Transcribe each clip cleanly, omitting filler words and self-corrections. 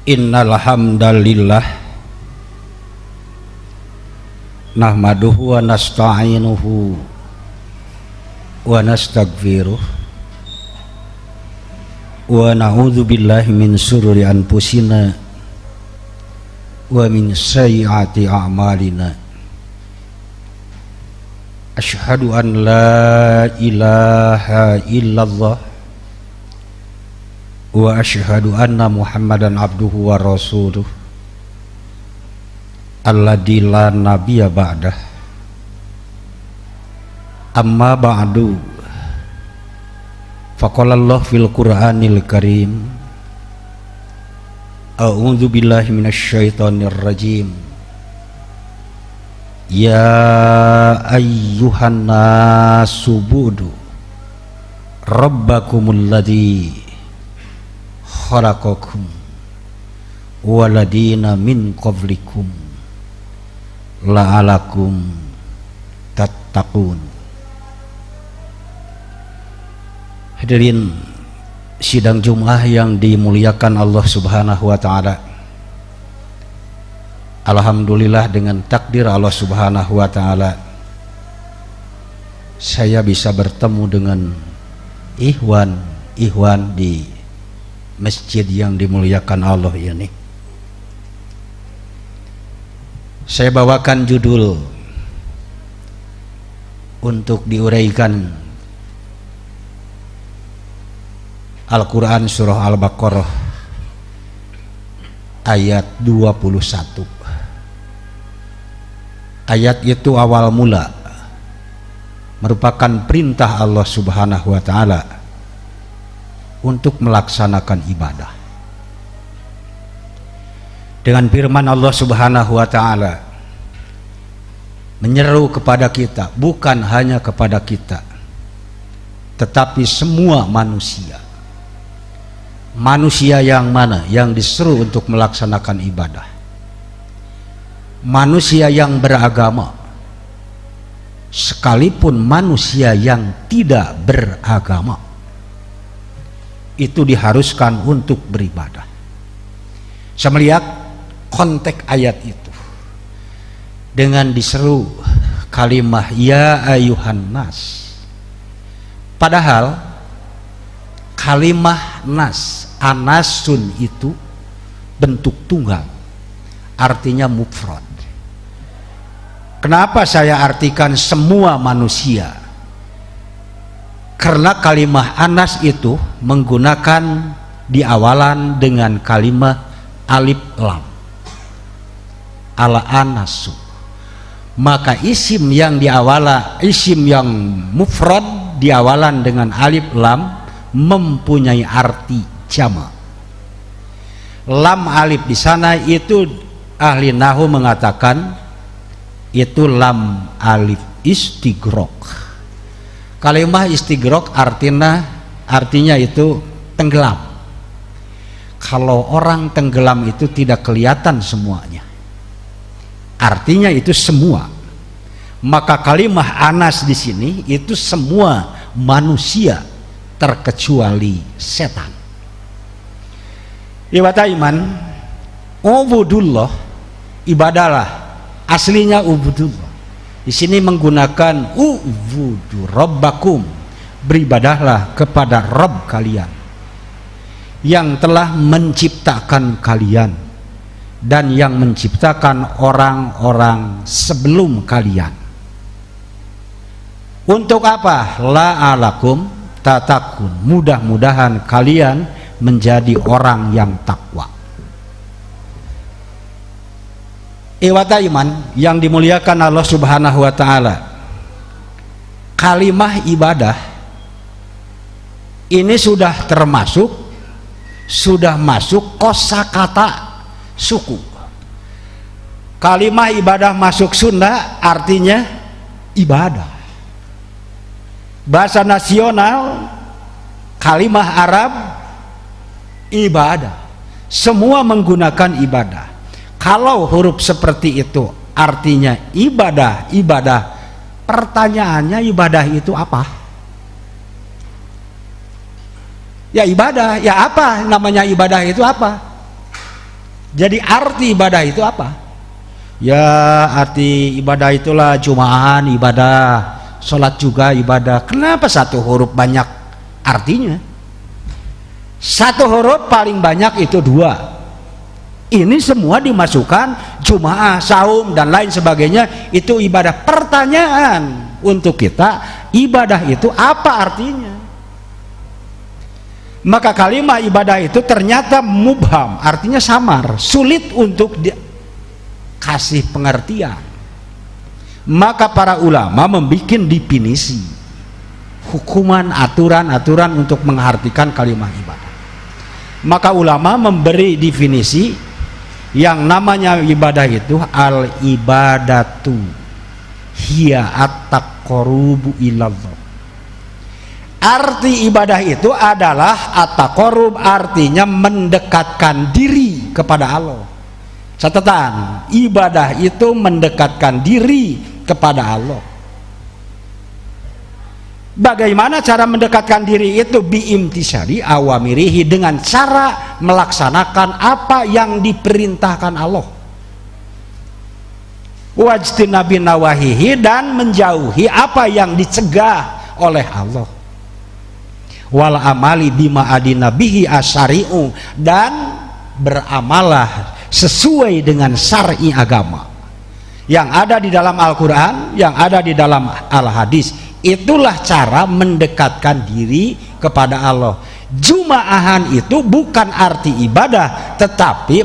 Innal hamdalillah nahmaduhu wa nasta'inuhu wa nastaghfiruh wa na'udzu billahi min shururi anfusina wa min sayyiati a'malina. Asyhadu an la ilaha illallah wa asyhadu anna Muhammadan abduhu wa rasuluh alladzi la nabiyya ba'dah. Amma ba'du, faqala Allah fil Qur'anil Karim, a'udzu billahi minasy syaithanir rajim. Ya ayyuhan nasu budu rabbakumul ladzi khalaqakum waladina min qablikum la'alakum tattaqun. Hadirin sidang Jumat yang dimuliakan Allah Subhanahu wa taala. Alhamdulillah, dengan takdir Allah Subhanahu wa taala saya bisa bertemu dengan ikhwan di masjid yang dimuliakan Allah ini. Saya bawakan judul untuk diuraikan Al-Quran surah Al-Baqarah ayat 21. Ayat itu awal mula merupakan perintah Allah Subhanahu wa taala untuk melaksanakan ibadah. Dengan firman Allah Subhanahu wa taala menyeru kepada kita, bukan hanya kepada kita, tetapi semua manusia. Manusia yang mana yang diseru untuk melaksanakan ibadah? Manusia yang beragama, sekalipun manusia yang tidak beragama itu diharuskan untuk beribadah. Saya melihat konteks ayat itu dengan diseru kalimah ya ayyuhan nas, padahal kalimah nas, anasun itu bentuk tunggal, artinya mufrad. Kenapa saya artikan semua manusia? Karena kalimah anas itu menggunakan di awalan dengan kalimah alif lam, ala anasu. Maka isim yang mufrad di awalan dengan alif lam mempunyai arti jama'. Lam alif di sana itu ahli nahwu mengatakan itu lam alif istighraq. Kalimah istighraq artinya itu tenggelam. Kalau orang tenggelam itu tidak kelihatan semuanya, artinya itu semua. Maka kalimah anas di sini itu semua manusia terkecuali setan. Ibadah iman, ubudullah, ibadalah. Aslinya ubudullah. Di sini menggunakan ubudu rabbakum, beribadahlah kepada Rabb kalian yang telah menciptakan kalian dan yang menciptakan orang-orang sebelum kalian. Untuk apa? La'alakum tatakun, mudah-mudahan kalian menjadi orang yang takwa. Iwata iman yang dimuliakan Allah Subhanahu wa taala, kalimah ibadah ini sudah masuk kosakata suku. Kalimah ibadah masuk Sunda artinya ibadah. Bahasa nasional kalimah Arab ibadah. Semua menggunakan ibadah. Kalau huruf seperti itu artinya ibadah. Pertanyaannya, ibadah itu apa? Ya ibadah, ya apa namanya ibadah itu apa? Jadi arti ibadah itu apa? Ya, arti ibadah itulah jumaahan ibadah, sholat juga ibadah. Kenapa satu huruf banyak artinya? Satu huruf paling banyak itu dua. Ini semua dimasukkan jumaah, saum dan lain sebagainya, itu ibadah. Pertanyaan untuk kita, ibadah itu apa artinya? Maka kalimat ibadah itu ternyata mubham, artinya samar, sulit untuk dikasih pengertian. Maka para ulama membuat definisi, hukuman, aturan-aturan untuk mengartikan kalimat ibadah. Maka ulama memberi definisi yang namanya ibadah itu al ibadatu hiya at-taqarrubu ilallah. Arti ibadah itu adalah at-taqarrub, artinya mendekatkan diri kepada Allah. Catatan, ibadah itu mendekatkan diri kepada Allah. Bagaimana cara mendekatkan diri itu? Biimtisari awamirihi, dengan cara melaksanakan apa yang diperintahkan Allah, wajtinabi nawahihi, dan menjauhi apa yang dicegah oleh Allah, wal amali bima adina bihi asyari'u, dan beramalah sesuai dengan syar'i agama yang ada di dalam Al-Quran, yang ada di dalam Al-Hadis. Itulah cara mendekatkan diri kepada Allah. Jumaahan itu bukan arti ibadah, tetapi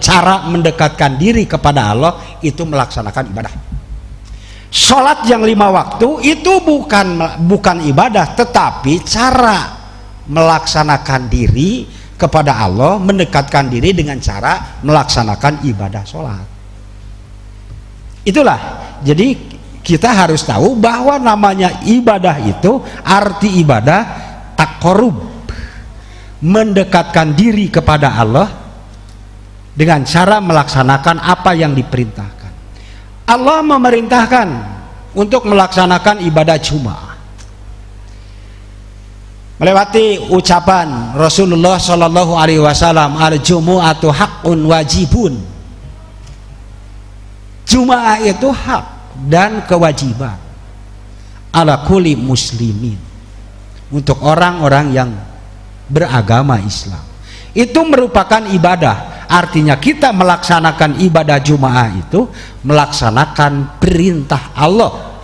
cara mendekatkan diri kepada Allah itu melaksanakan ibadah. Sholat yang 5 waktu itu bukan ibadah, tetapi cara melaksanakan diri kepada Allah, mendekatkan diri dengan cara melaksanakan ibadah sholat. Itulah, jadi kita harus tahu bahwa namanya ibadah itu, arti ibadah taqarrub, mendekatkan diri kepada Allah dengan cara melaksanakan apa yang diperintahkan. Allah memerintahkan untuk melaksanakan ibadah Jumat melewati ucapan Rasulullah Shallallahu Alaihi Wasallam, al-jumu'atu haqqun wajibun. Jumat itu hak dan kewajiban ala kulli muslimin, untuk orang-orang yang beragama Islam. Itu merupakan ibadah, artinya kita melaksanakan ibadah Jumat itu melaksanakan perintah Allah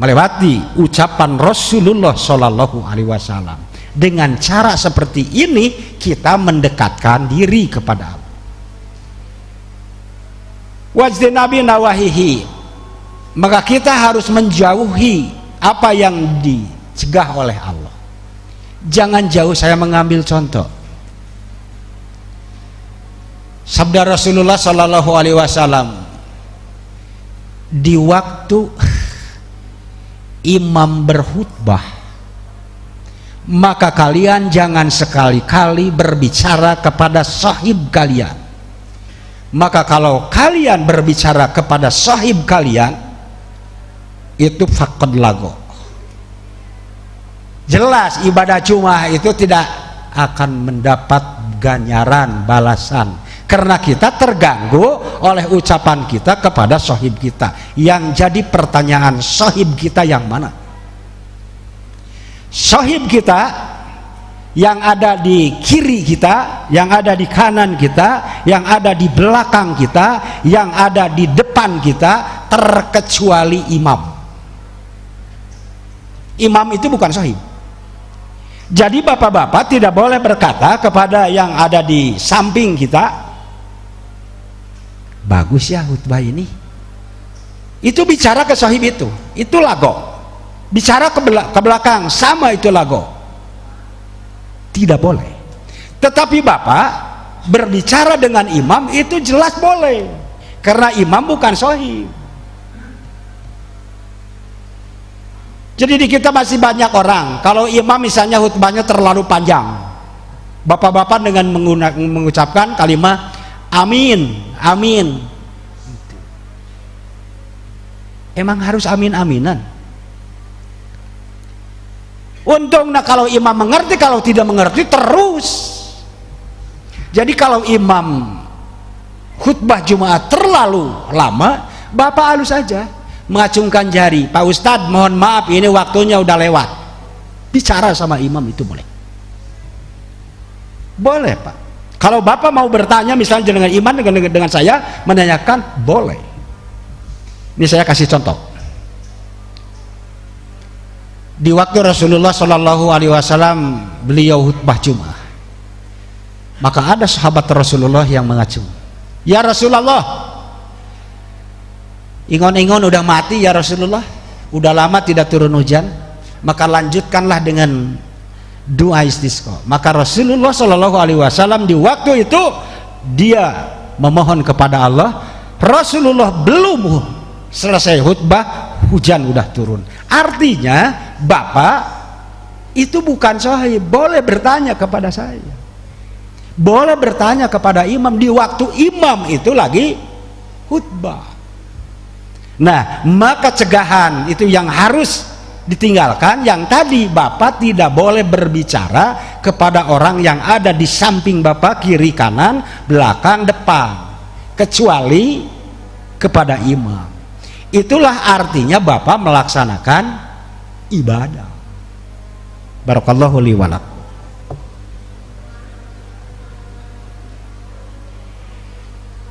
melewati ucapan Rasulullah Shallallahu Alaihi Wasallam. Dengan cara seperti ini kita mendekatkan diri kepada Allah. Wajtinabi nawahihi, maka kita harus menjauhi apa yang dicegah oleh Allah. Jangan jauh. Saya mengambil contoh sabda Rasulullah Shallallahu Alaihi Wasallam, di waktu imam berkhutbah, maka kalian jangan sekali-kali berbicara kepada sahib kalian. Maka kalau kalian berbicara kepada sahib kalian, itu faqad lago. Jelas ibadah Jumat itu tidak akan mendapat ganjaran balasan, karena kita terganggu oleh ucapan kita kepada sahib kita. Yang jadi pertanyaan, sahib kita yang mana? Sahib kita yang ada di kiri kita, yang ada di kanan kita, yang ada di belakang kita, yang ada di depan kita, terkecuali imam. Imam itu bukan sahib. Jadi bapak-bapak tidak boleh berkata kepada yang ada di samping kita, bagus ya khutbah ini. Itu bicara ke sahib itu lago. Bicara ke belakang, sama itu lago. Tidak boleh. Tetapi bapak berbicara dengan imam itu jelas boleh, karena imam bukan sahib. Jadi di kita masih banyak orang, kalau imam misalnya khutbahnya terlalu panjang, bapak-bapak dengan mengucapkan kalimat amin, amin. Emang harus amin-aminan? Untungnya kalau imam mengerti, kalau tidak mengerti terus. Jadi kalau imam khutbah Jumat terlalu lama, bapak halus saja, mengacungkan jari, Pak Ustadz mohon maaf ini waktunya udah lewat. Bicara sama imam itu boleh. Boleh Pak. Kalau bapak mau bertanya misalnya dengan imam dengan saya menanyakan, boleh. Ini saya kasih contoh. Di waktu Rasulullah Shallallahu Alaihi Wasallam beliau khutbah Jumat, maka ada sahabat Rasulullah yang mengacung, ya Rasulullah, ingon-ingon udah mati ya Rasulullah, udah lama tidak turun hujan, maka lanjutkanlah dengan doa istisqa. Maka Rasulullah Shallallahu Alaihi Wasallam di waktu itu dia memohon kepada Allah. Rasulullah belum selesai khutbah, hujan udah turun. Artinya bapak itu bukan sahih, boleh bertanya kepada saya, boleh bertanya kepada imam di waktu imam itu lagi khutbah. Nah, maka cegahan itu yang harus ditinggalkan. Yang tadi bapak tidak boleh berbicara kepada orang yang ada di samping bapak, kiri kanan belakang depan, kecuali kepada imam. Itulah artinya bapak melaksanakan ibadah. Barakallahu li wa lakum.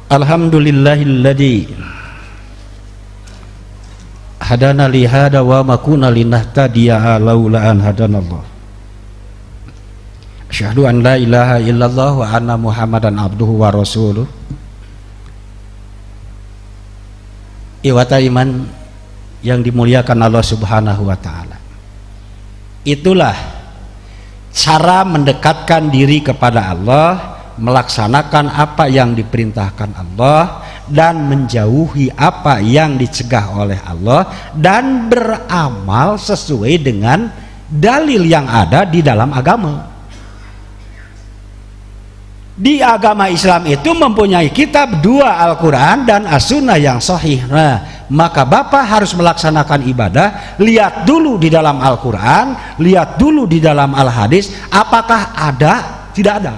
Alhamdulillahilladzi hadana li hada wa ma kunna linahtadiya laula an hadanallah. Asyhadu an la ilaha illallah wa anna Muhammadan abduhu wa rasuluh. Iwata iman yang dimuliakan Allah Subhanahu wa taala. Itulah cara mendekatkan diri kepada Allah, melaksanakan apa yang diperintahkan Allah dan menjauhi apa yang dicegah oleh Allah, dan beramal sesuai dengan dalil yang ada di dalam agama. Di agama Islam itu mempunyai kitab dua, Al-Quran dan As-Sunnah yang sahih. Nah, maka bapak harus melaksanakan ibadah, lihat dulu di dalam Al-Quran, lihat dulu di dalam Al-Hadis, apakah ada, tidak ada.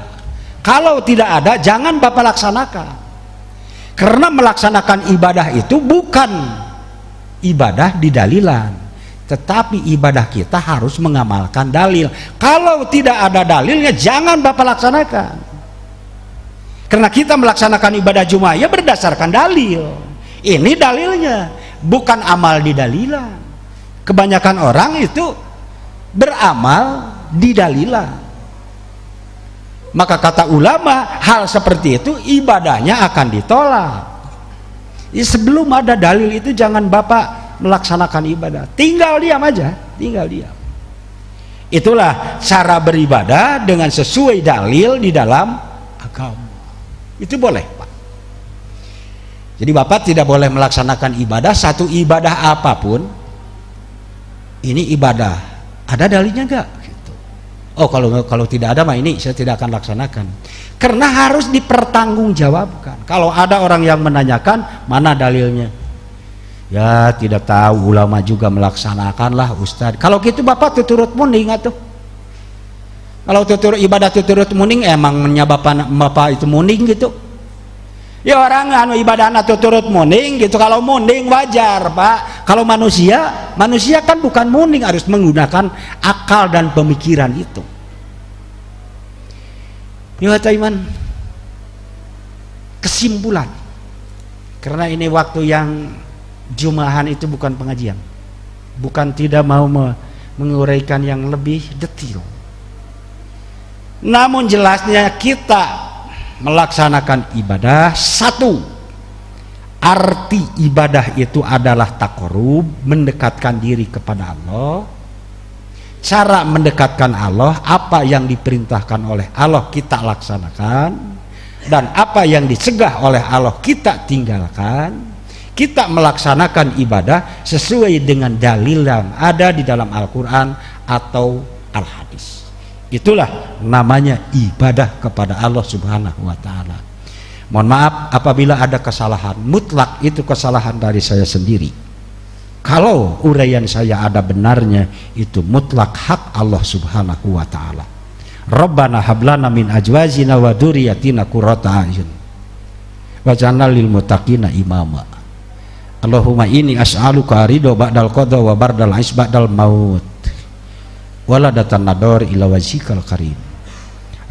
Kalau tidak ada, jangan bapak laksanakan. Karena melaksanakan ibadah itu bukan ibadah di dalilan, tetapi ibadah kita harus mengamalkan dalil. Kalau tidak ada dalilnya, jangan bapak laksanakan. Karena kita melaksanakan ibadah Jumat ya berdasarkan dalil. Ini dalilnya, bukan amal di dalilan. Kebanyakan orang itu beramal di dalilan. Maka kata ulama, hal seperti itu ibadahnya akan ditolak. Sebelum ada dalil itu jangan bapak melaksanakan ibadah. Tinggal diam aja, tinggal diam. Itulah cara beribadah dengan sesuai dalil di dalam agama. Itu boleh Pak. Jadi bapak tidak boleh melaksanakan ibadah, satu ibadah apapun, ini ibadah ada dalilnya enggak gitu. Oh kalau tidak ada mah ini saya tidak akan laksanakan. Karena harus dipertanggungjawabkan. Kalau ada orang yang menanyakan mana dalilnya, ya tidak tahu, ulama juga melaksanakanlah Ustadz. Kalau gitu bapak tuturut munding atuh. Kalau tutur ibadah tuturut munding emangnya bapak itu munding gitu. Ya orang anu ibadah tuturut munding gitu. Kalau munding wajar Pak. Kalau manusia kan bukan munding, harus menggunakan akal dan pemikiran itu. Ya iman. Kesimpulan. Karena ini waktu yang Jumahan itu bukan pengajian. Bukan tidak mau menguraikan yang lebih detail. Namun jelasnya kita melaksanakan ibadah, satu, arti ibadah itu adalah taqarrub, mendekatkan diri kepada Allah. Cara mendekatkan Allah, apa yang diperintahkan oleh Allah kita laksanakan, dan apa yang dicegah oleh Allah kita tinggalkan. Kita melaksanakan ibadah sesuai dengan dalil yang ada di dalam Al-Quran atau Al-Hadis. Itulah namanya ibadah kepada Allah Subhanahu wa ta'ala. Mohon maaf apabila ada kesalahan, mutlak itu kesalahan dari saya sendiri. Kalau uraian saya ada benarnya, itu mutlak hak Allah Subhanahu wa ta'ala. Rabbana hablana min azwajina wa dzurriyyatina qurrata a'yun waj'alna lil muttaqina imama. Allahumma inni as'aluka ridho ba'dal qada wa bardal ais ba'dal maut waladatan nador ila wajhikal karim.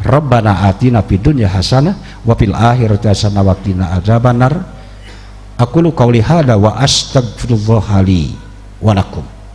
Rabbana atina fid dunya hasanah wa fil akhirati hasanah wa qina adzabannar. Aqulu qouli hadza wa astaghfirullah li wa lakum.